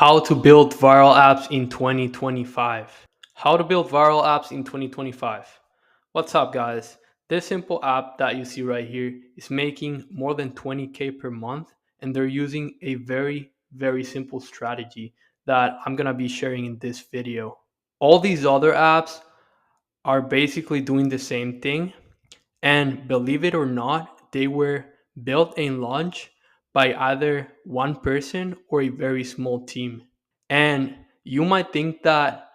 How to build viral apps in 2025. How to build viral apps in 2025. What's up, guys? This simple app that you see right here is making more than 20K per month, and they're using a very simple strategy that I'm gonna be sharing in this video. All these other apps are basically doing the same thing, and believe it or not, they were built and launched by either one person or a very small team. And you might think that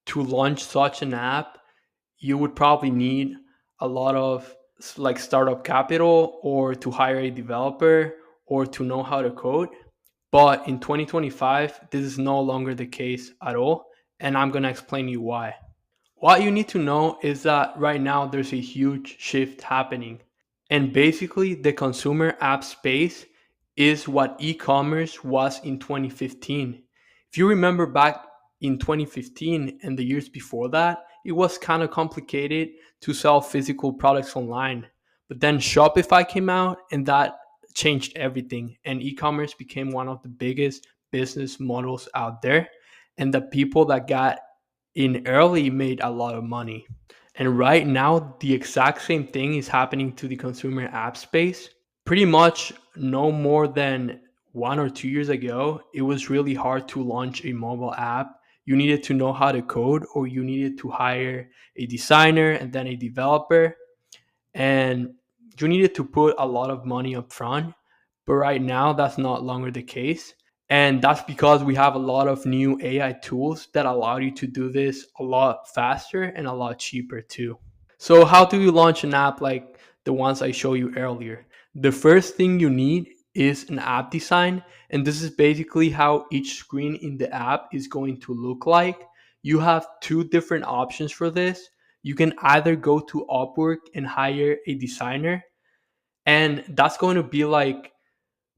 to launch such an app, you would probably need a lot of like startup capital or to hire a developer or to know how to code. But in 2025, this is no longer the case at all. And I'm going to explain you why. What you need to know is that right now there's a huge shift happening. And basically, the consumer app space is what e commerce was in 2015. If you remember back in 2015 and the years before that, it was kind of complicated to sell physical products online. But then Shopify came out and that changed everything. And e commerce became one of the biggest business models out there. And the people that got in early made a lot of money. And right now, the exact same thing is happening to the consumer app space. Pretty much no more than 1 or 2 years ago, it was really hard to launch a mobile app. You needed to know how to code, or you needed to hire a designer and then a developer. And you needed to put a lot of money up front. But right now, that's not longer the case. And that's because we have a lot of new AI tools that allow you to do this a lot faster and a lot cheaper too. So, how do you launch an app like the ones I showed you earlier? The first thing you need is an app design, and this is basically how each screen in the app is going to look like. You have two different options for this. You can either go to Upwork and hire a designer, and that's going to be like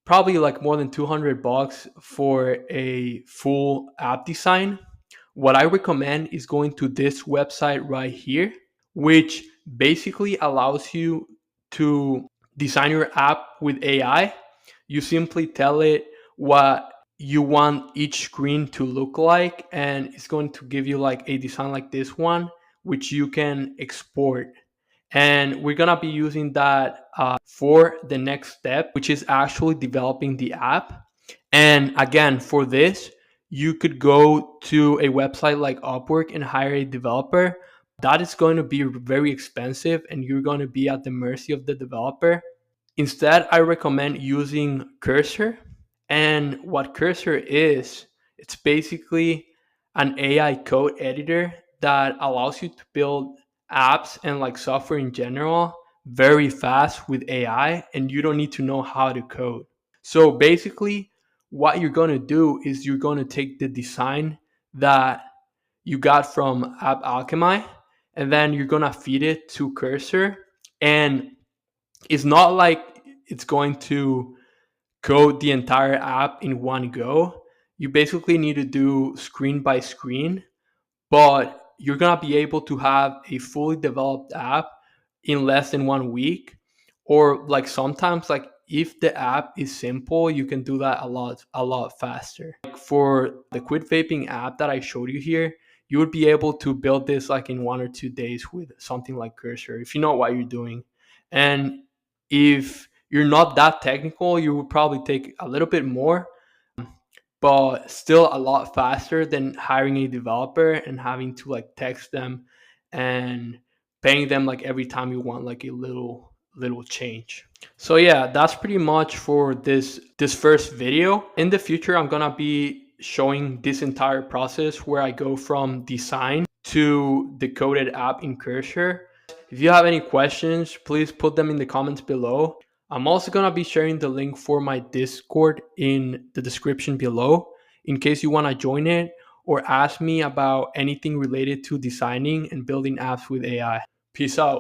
probably like more than 200 bucks for a full app design. What I recommend is going to this website right here, which basically allows you to design your app with AI. You simply tell it what you want each screen to look like, and it's going to give you like a design like this one, which you can export. And we're gonna be using that for the next step, which is actually developing the app. And again, for this, you could go to a website like Upwork and hire a developer. That is going to be very expensive, and you're going to be at the mercy of the developer. Instead, I recommend using Cursor. And what Cursor is, it's basically an AI code editor that allows you to build apps and like software in general very fast with AI, and you don't need to know how to code. So basically, what you're going to do is you're going to take the design that you got from appAlchemy, and then you're going to feed it to Cursor. And it's not like it's going to code the entire app in one go. You basically need to do screen by screen, but you're gonna be able to have a fully developed app in less than 1 week. Or like sometimes, like if the app is simple, you can do that a lot faster. Like for the quit vaping app that I showed you here, you would be able to build this like in 1 or 2 days with something like Cursor if you know what you're doing. And if you're not that technical, you would probably take a little bit more, but still a lot faster than hiring a developer and having to like text them and paying them like every time you want like a little change. So yeah, that's pretty much for this first video. In the future, I'm gonna be showing this entire process where I go from design to the coded app in Cursor. If you have any questions, please put them in the comments below. I'm also going to be sharing the link for my Discord in the description below in case you want to join it or ask me about anything related to designing and building apps with AI. Peace out.